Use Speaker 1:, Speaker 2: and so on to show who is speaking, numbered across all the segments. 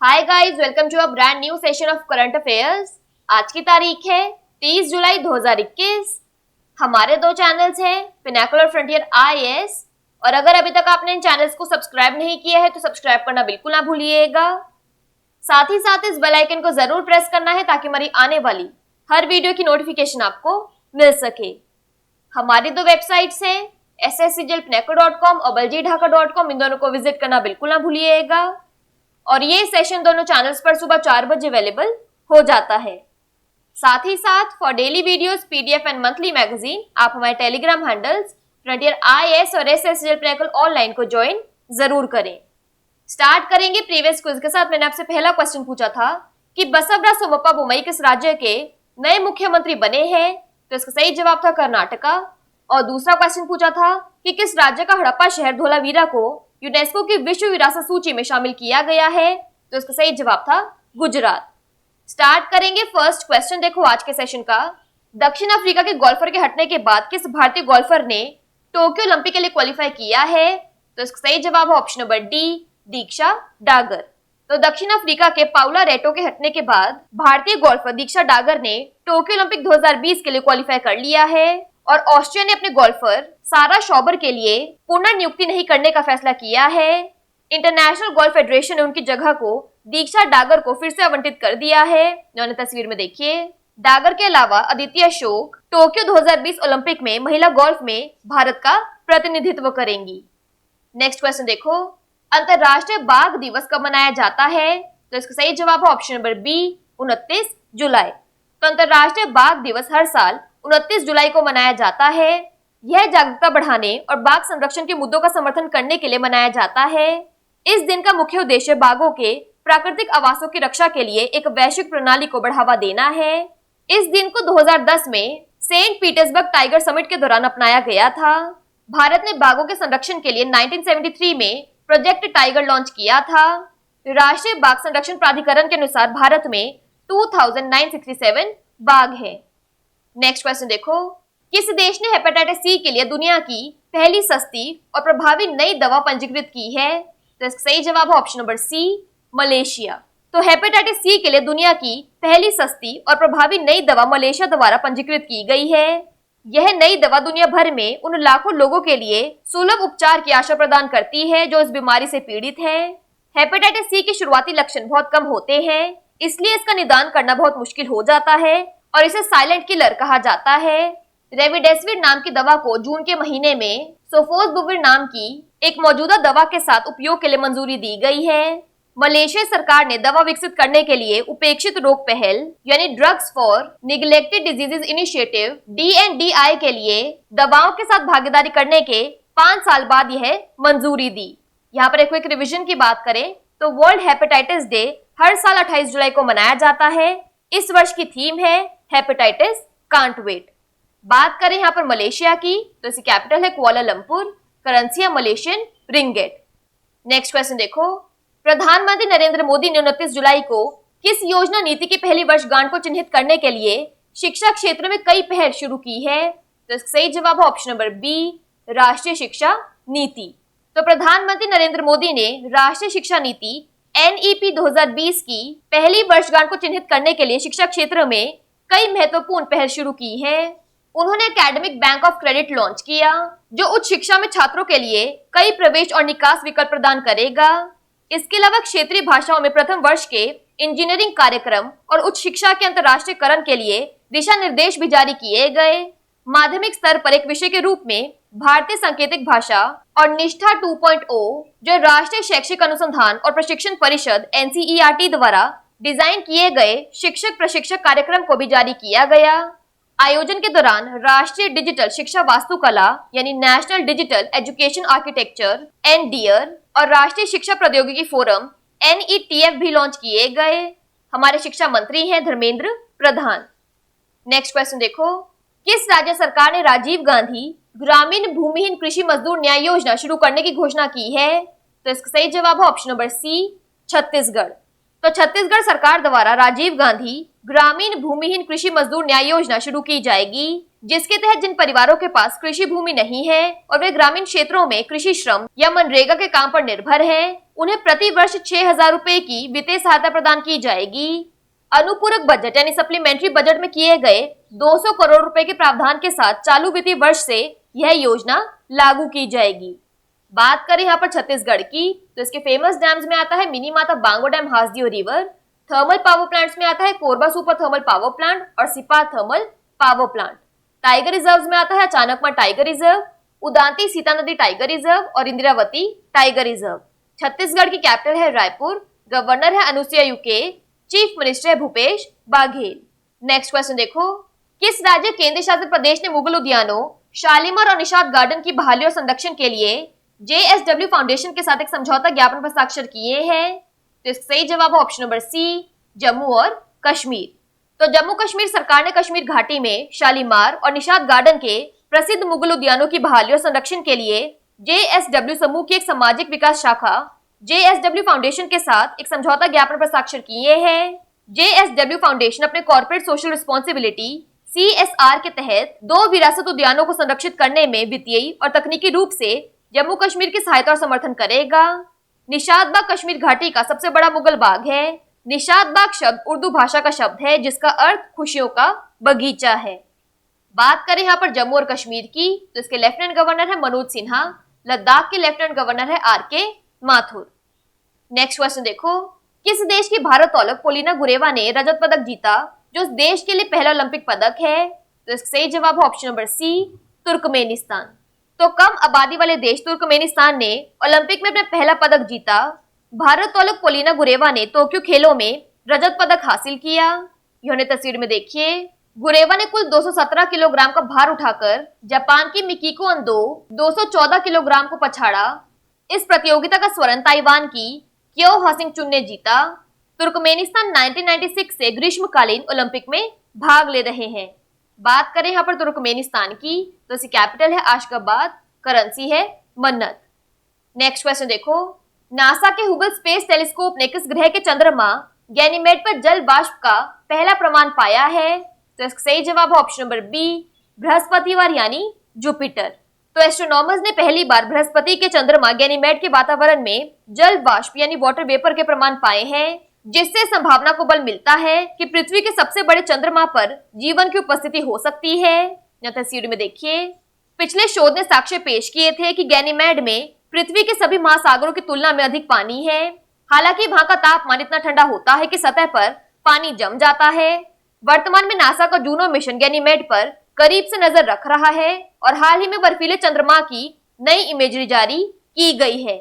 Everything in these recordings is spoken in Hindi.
Speaker 1: Hi guys, welcome to a brand new session of current affairs. आज की तारीख है 30 जुलाई 2021। हमारे दो चैनल्स हैं, पिनाकल और फ्रंटियर आईएएस। और अगर अभी तक आपने इन चैनल्स को सब्सक्राइब नहीं किया है तो सब्सक्राइब करना बिल्कुल ना भूलिएगा। साथ ही साथ इस बेल आइकन को जरूर प्रेस करना है ताकि हमारी आने वाली हर वीडियो की नोटिफिकेशन आपको मिल सके। हमारी दो वेबसाइट्स हैं, sscglpinaco.com और baljeedhaka.com। इन दोनों को विजिट करना बिल्कुल ना भूलिएगा। और ये सेशन दोनों चैनल्स पर सुबह 4 बजे अवेलेबल हो जाता है। साथ ही साथ for daily videos, PDF and monthly magazine आप हमारे टेलीग्राम हैंडल्स फ्रंटियर आईएएस और एसएससीजीएल पिनाकल ऑनलाइन को ज्वाइन जरूर करें। स्टार्ट करेंगे प्रीवियस क्विज के साथ। मैंने आपसे पहला क्वेश्चन पूछा था कि बसवराज सोमप्पा बोम्मई किस राज्य के नए मुख्यमंत्री बने हैं, तो इसका सही जवाब था कर्नाटका। और दूसरा क्वेश्चन पूछा था कि किस राज्य का हड़प्पा शहर धोलावीरा को यूनेस्को की विश्व विरासत सूची में शामिल किया गया है, तो इसका सही जवाब था गुजरात। स्टार्ट करेंगे फर्स्ट क्वेश्चन। देखो आज के सेशन का, दक्षिण अफ्रीका के गोल्फर के हटने के बाद किस भारतीय गोल्फर ने टोक्यो ओलंपिक के लिए क्वालिफाई किया है, तो इसका सही जवाब है ऑप्शन नंबर डी, दीक्षा डागर। तो दक्षिण अफ्रीका के पाउला रेटो के हटने के बाद भारतीय गोल्फर दीक्षा डागर ने टोक्यो ओलंपिक 2020 के लिए क्वालिफाई कर लिया है। और ऑस्ट्रिया ने अपने गोल्फर सारा शॉबर के लिए पुनर्नियुक्ति नहीं करने का फैसला किया है। इंटरनेशनल गोल्फ फेडरेशन ने उनकी जगह को दीक्षा डागर को फिर से आवंटित कर दिया है। उन्होंने तस्वीर में देखिए। डागर के अलावा अदिति अशोक टोक्यो 2020 ओलंपिक में महिला गोल्फ में भारत का प्रतिनिधित्व करेंगी। नेक्स्ट क्वेश्चन देखो, अंतरराष्ट्रीय बाघ दिवस कब मनाया जाता है, तो इसका सही जवाब है ऑप्शन नंबर बी, 29 जुलाई। तो अंतरराष्ट्रीय बाघ दिवस हर साल 29 जुलाई को मनाया जाता है। यह जागरूकता बढ़ाने और बाघ संरक्षण के मुद्दों का समर्थन करने के लिए मनाया जाता है। इस दिन का मुख्य उद्देश्य बाघों के प्राकृतिक आवासों की रक्षा के लिए एक वैश्विक प्रणाली को बढ़ावा देना है। इस दिन को 2010 में सेंट पीटर्सबर्ग टाइगर समिट के दौरान अपनाया गया था। भारत ने बाघों के संरक्षण के लिए 1973 में प्रोजेक्ट टाइगर लॉन्च किया था। राष्ट्रीय बाघ संरक्षण प्राधिकरण के अनुसार भारत में 2967 बाघ हैं। नेक्स्ट क्वेश्चन देखो, किस देश ने हेपेटाइटिस सी के लिए दुनिया की पहली सस्ती और प्रभावी नई दवा पंजीकृत की है, तो इसका सही जवाब है ऑप्शन नंबर सी, मलेशिया। तो हेपेटाइटिस सी के लिए दुनिया की पहली सस्ती और प्रभावी नई दवा मलेशिया द्वारा पंजीकृत की गई है। यह नई दवा दुनिया भर में उन लाखों लोगों के लिए सुलभ उपचार की आशा प्रदान करती है जो इस बीमारी से पीड़ित हैं। हेपेटाइटिस सी के शुरुआती लक्षण बहुत कम होते हैं, इसलिए इसका निदान करना बहुत मुश्किल हो जाता है और इसे साइलेंट किलर कहा जाता है। रेमडेसिविर नाम की दवा को जून के महीने में सोफोसबुविर नाम की एक मौजूदा दवा के साथ उपयोग के लिए मंजूरी दी गई है। मलेशिया सरकार ने दवा विकसित करने के लिए उपेक्षित रोग पहल यानी drugs for neglected diseases initiative DNDI के लिए दवाओं के साथ भागीदारी करने के 5 साल बाद यह मंजूरी दी। यहाँ पर एक क्विक रिवीजन की बात करें तो वर्ल्ड हेपेटाइटिस डे हर साल 28 जुलाई को मनाया जाता है। इस वर्ष की थीम है हेपेटाइटिस कांट वेट। बात करें यहाँ पर मलेशिया की तो इसकी कैपिटल है कुआलालंपुर, करेंसी है मलेशियन रिंगेट। नेक्स्ट क्वेश्चन देखो, प्रधानमंत्री नरेंद्र मोदी ने 29 जुलाई को किस योजना नीति की पहली वर्षगांठ को चिन्हित करने के लिए शिक्षा क्षेत्र में कई पहल शुरू की है, तो इसका सही जवाब है ऑप्शन नंबर बी, राष्ट्रीय शिक्षा नीति। तो प्रधानमंत्री नरेंद्र मोदी ने राष्ट्रीय शिक्षा नीति NEP 2020 की पहली वर्षगांठ को चिन्हित करने के लिए शिक्षा क्षेत्र में कई महत्वपूर्ण पहल शुरू की है। उन्होंने academic bank of credit launch किया जो उच्च शिक्षा में छात्रों के लिए कई प्रवेश और निकास विकल्प प्रदान करेगा। इसके अलावा क्षेत्रीय भाषाओं में प्रथम वर्ष के इंजीनियरिंग कार्यक्रम और उच्च शिक्षा के अंतर्राष्ट्रीयकरण के लिए दिशा निर्देश भी जारी किए गए। माध्यमिक स्तर पर एक विषय के रूप में भारतीय सांकेतिक भाषा और निष्ठा 2.0 जो राष्ट्रीय शैक्षिक अनुसंधान और प्रशिक्षण परिषद NCERT द्वारा डिजाइन किए गए शिक्षक प्रशिक्षक कार्यक्रम को भी जारी किया गया। आयोजन के दौरान राष्ट्रीय डिजिटल शिक्षा वास्तुकला यानी national digital education architecture NDEAR और राष्ट्रीय शिक्षा प्रौद्योगिकी फोरम NETF भी लॉन्च किए गए। हमारे शिक्षा मंत्री हैं धर्मेंद्र प्रधान। नेक्स्ट क्वेश्चन देखो, किस राज्य सरकार ने राजीव गांधी ग्रामीण भूमिहीन कृषि मजदूर न्याय योजना शुरू करने की घोषणा की है, तो इसका सही जवाब है ऑप्शन नंबर सी, छत्तीसगढ़। तो छत्तीसगढ़ सरकार द्वारा राजीव गांधी ग्रामीण भूमिहीन कृषि मजदूर न्याय योजना शुरू की जाएगी। जिसके तहत जिन परिवारों के पास कृषि भूमि नहीं है और वे ग्रामीण क्षेत्रों में कृषि श्रम या मनरेगा के काम पर निर्भर हैं, उन्हें प्रति वर्ष 6,000 रुपए की वित्तीय सहायता प्रदान की जाएगी। अनुपूरक बजट यानी सप्लीमेंट्री बजट में किए गए 200 करोड़ रुपए के प्रावधान के साथ चालू वित्तीय वर्ष से यह योजना लागू की जाएगी। बात करें यहाँ पर छत्तीसगढ़ की, तो इसके फेमस डैम्स में आता है Mini Mata Bango dam, Hasdeo river. Thermal power plants में आता है Korba super thermal power plant और Sipat thermal power plant. Tiger reserves में आता है Achanakmar tiger reserve, Udanti Sitanadi tiger reserve और इंदिरावती टाइगर रिजर्व। छत्तीसगढ़ की कैपिटल है रायपुर, गवर्नर है अनुसुईया उइके, चीफ मिनिस्टर है भूपेश बाघेल। नेक्स्ट क्वेश्चन देखो, किस राज्य केंद्र शासित प्रदेश ने मुगल उद्यानों शालीमार और निषाद गार्डन की बहाली और संरक्षण के लिए JSW फाउंडेशन के साथ एक समझौता ज्ञापन पर हस्ताक्षर किए हैं? तो इसका सही जवाब है ऑप्शन नंबर सी, जम्मू और कश्मीर। तो जम्मू कश्मीर सरकार ने कश्मीर घाटी में शालीमार और निषाद गार्डन के प्रसिद्ध मुगल उद्यानों की बहाली और संरक्षण के लिए JSW समूह की एक सामाजिक विकास शाखा JSW फाउंडेशन के साथ एक समझौता ज्ञापन पर हस्ताक्षर किए हैं। JSW फाउंडेशन अपने कॉर्पोरेट सोशल रिस्पॉन्सिबिलिटी CSR के तहत 2 विरासत उद्यानों को संरक्षित करने में वित्तीय और तकनीकी रूप से जम्मू कश्मीर की सहायता और समर्थन करेगा। निषाद बाग कश्मीर घाटी का सबसे बड़ा मुगल बाग है। निषाद बाग शब्द उर्दू भाषा का शब्द है जिसका अर्थ खुशियों का बगीचा है। बात करें यहाँ पर जम्मू और कश्मीर की, तो इसके लेफ्टिनेंट गवर्नर है मनोज सिन्हा, लद्दाख के लेफ्टिनेंट गवर्नर है RK माथुर। नेक्स्ट क्वेश्चन देखो, किस देश की भारोत्तोलक पोलिना गुरेवा ने रजत पदक जीता, जो उस देश के लिए पहला ओलंपिक पदक है? तो इसका सही जवाब है ऑप्शन नंबर सी, तुर्कमेनिस्तान। तो कम आबादी वाले देश तुर्कमेनिस्तान ने ओलंपिक में अपना पहला पदक जीता। भारोत्तोलक पोलिना गुरेवा ने टोक्यो खेलों में रजत पदक हासिल किया। यह तस्वीर में देखिए, गुरेवा ने कुल 217 किलोग्राम का भार उठाकर जापान की मिकिको अंदो 214 किलोग्राम को पछाड़ा। इस प्रतियोगिता का स्वर्ण ताइवान की क्यो हासिंग चुन ने जीता। तुर्कमेनिस्तान 1996 से ग्रीष्मकालीन ओलंपिक में भाग ले रहे हैं। बात करें यहाँ पर तुर्कमेनिस्तान की, तो इसकी कैपिटल है आशगाबाद, करेंसी है मन्नत। नेक्स्ट क्वेश्चन देखो, नासा के हुबल स्पेस टेलीस्कोप ने किस ग्रह के चंद्रमा गैनीमेड पर जल वाष्प का पहला प्रमाण पाया है? तो इसका सही जवाब है ऑप्शन नंबर बी, बृहस्पतिवार यानी जुपिटर। तो एस्ट्रोनॉमर्स ने पहली बार बृहस्पति के चंद्रमा गैनीमेड के वातावरण में जल वाष्प यानी वाटर वेपर के प्रमाण पाए हैं, जिससे संभावना को बल मिलता है कि पृथ्वी के सबसे बड़े चंद्रमा पर जीवन की उपस्थिति हो सकती है। यह तस्वीर में देखिए, पिछले शोध ने साक्ष्य पेश किए थे कि गैनीमेड में पृथ्वी के सभी महासागरों की तुलना में अधिक पानी है। हालांकि वहां का तापमान इतना ठंडा होता है कि सतह पर पानी जम जाता है। वर्तमान में नासा का जूनो मिशन गैनीमेड पर करीब से नजर रख रहा है और हाल ही में बर्फीले चंद्रमा की नई इमेजरी जारी की गई है।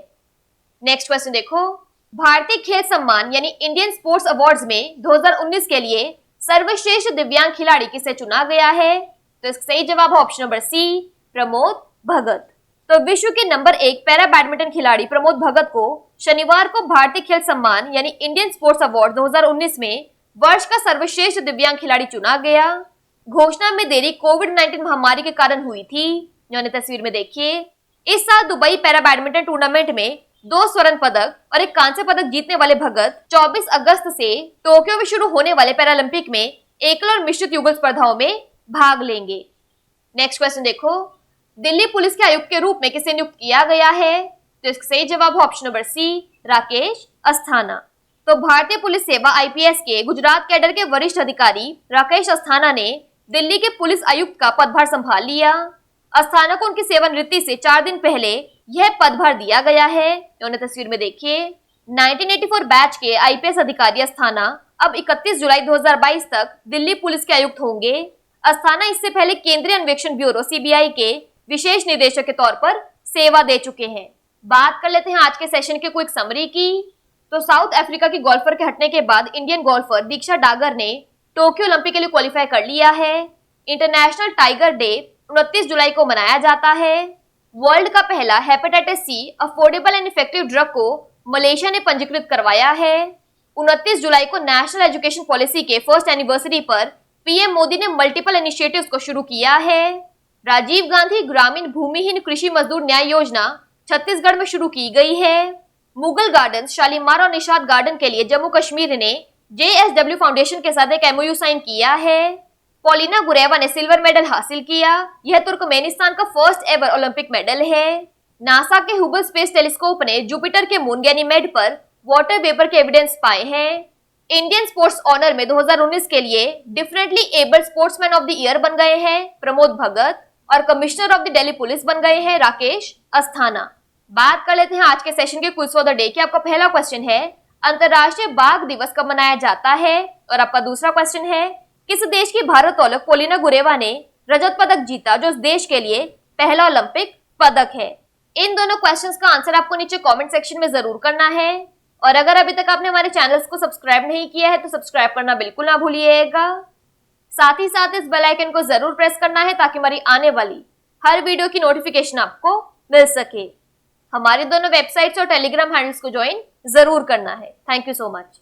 Speaker 1: नेक्स्ट क्वेश्चन देखो, भारतीय खेल सम्मान यानी इंडियन स्पोर्ट्स अवार्ड्स में 2019 के लिए सर्वश्रेष्ठ दिव्यांग खिलाड़ी किसे चुना गया है? तो इसका सही जवाब है ऑप्शन नंबर सी, प्रमोद भगत। तो विश्व के नंबर 1 पैरा बैडमिंटन खिलाड़ी प्रमोद भगत को शनिवार को भारतीय खेल सम्मान यानी इंडियन स्पोर्ट्स अवार्ड 2019 में वर्ष का सर्वश्रेष्ठ दिव्यांग खिलाड़ी चुना गया। घोषणा में देरी कोविड-19 महामारी के कारण हुई थी। यानी तस्वीर में देखिए, इस साल दुबई पैरा बैडमिंटन टूर्नामेंट में 2 स्वर्ण पदक और 1 कांस्य पदक जीतने वाले भगत 24 अगस्त से टोक्यो में शुरू होने वाले पैरालंपिक में एकल और मिश्रित युगल स्पर्धाओं में भाग लेंगे। नेक्स्ट क्वेश्चन देखो, दिल्ली पुलिस के आयुक्त के रूप में किसे नियुक्त किया गया है? तो इसका सही जवाब है option number C, Rakesh Asthana. तो भारतीय पुलिस सेवा IPS के गुजरात कैडर के वरिष्ठ अधिकारी राकेश अस्थाना ने दिल्ली के पुलिस आयुक्त का पदभार संभाल लिया। अस्थाना को उनकी सेवानिवृत्ति से 4 दिन पहले यह पदभार दिया गया है। उन्हें तस्वीर में देखिए, 1984 बैच के IPS अधिकारी अस्थाना अब 31 जुलाई 2022 तक दिल्ली पुलिस के आयुक्त होंगे। अस्थाना इससे पहले केंद्रीय अन्वेषण ब्यूरो CBI के विशेष निदेशक के तौर पर सेवा दे चुके हैं। बात कर लेते हैं आज के सेशन के क्विक समरी की। तो साउथ अफ्रीका की गोल्फर के हटने के बाद इंडियन गोल्फर दीक्षा डागर ने टोक्यो ओलंपिक के लिए क्वालिफाई कर लिया है। इंटरनेशनल टाइगर डे 29 जुलाई को मनाया जाता है। वर्ल्ड का पहला hepatitis C affordable and effective drug को मलेशिया ने पंजीकृत करवाया है। 29 जुलाई को नेशनल एजुकेशन पॉलिसी के फर्स्ट एनिवर्सरी पर PM मोदी ने मल्टीपल इनिशिएटिव्स को शुरू किया है। राजीव गांधी ग्रामीण भूमिहीन कृषि मजदूर न्याय योजना छत्तीसगढ़ में शुरू की गई है। मुगल गार्डन्स, शालीमार और निषाद गार्डन के लिए जम्मू कश्मीर ने JSW फाउंडेशन के साथ एक MOU साइन किया है। पॉलिना गुरेवा ने सिल्वर मेडल हासिल किया। यह तुर्कमेनिस्तान का फर्स्ट एवर ओलंपिक मेडल है। नासा के हुबल स्पेस टेलीस्कोप ने जुपिटर के मून गैनीमेड पर वाटर वेपर के एविडेंस पाए हैं। इंडियन स्पोर्ट्स ऑनर में 2019 के लिए differently abled sportsman of the year बन गए हैं प्रमोद भगत और commissioner of the Delhi police बन गए हैं राकेश अस्थाना। बात कर लेते हैं आज के सेशन के क्विज फॉर द डे की। आपका पहला क्वेश्चन है, अंतरराष्ट्रीय बाघ दिवस कब मनाया जाता है? और आपका दूसरा क्वेश्चन है, किस देश की भारोत्तोलक पॉलिना गुरेवा ने रजत पदक जीता, जो उस देश के लिए पहला ओलंपिक पदक है? इन दोनों क्वेश्चंस का आंसर आपको नीचे कमेंट सेक्शन में जरूर करना है। और अगर अभी तक आपने हमारे चैनल्स को सब्सक्राइब नहीं किया है तो सब्सक्राइब करना बिल्कुल ना भूलिएगा। साथ ही साथ इस बेल आइकन को जरूर प्रेस करना है ताकि हमारी आने वाली हर वीडियो की नोटिफिकेशन आपको मिल सके। हमारी दोनों वेबसाइट्स और टेलीग्राम हैंडल्स को ज्वाइन जरूर करना है। Thank you so much.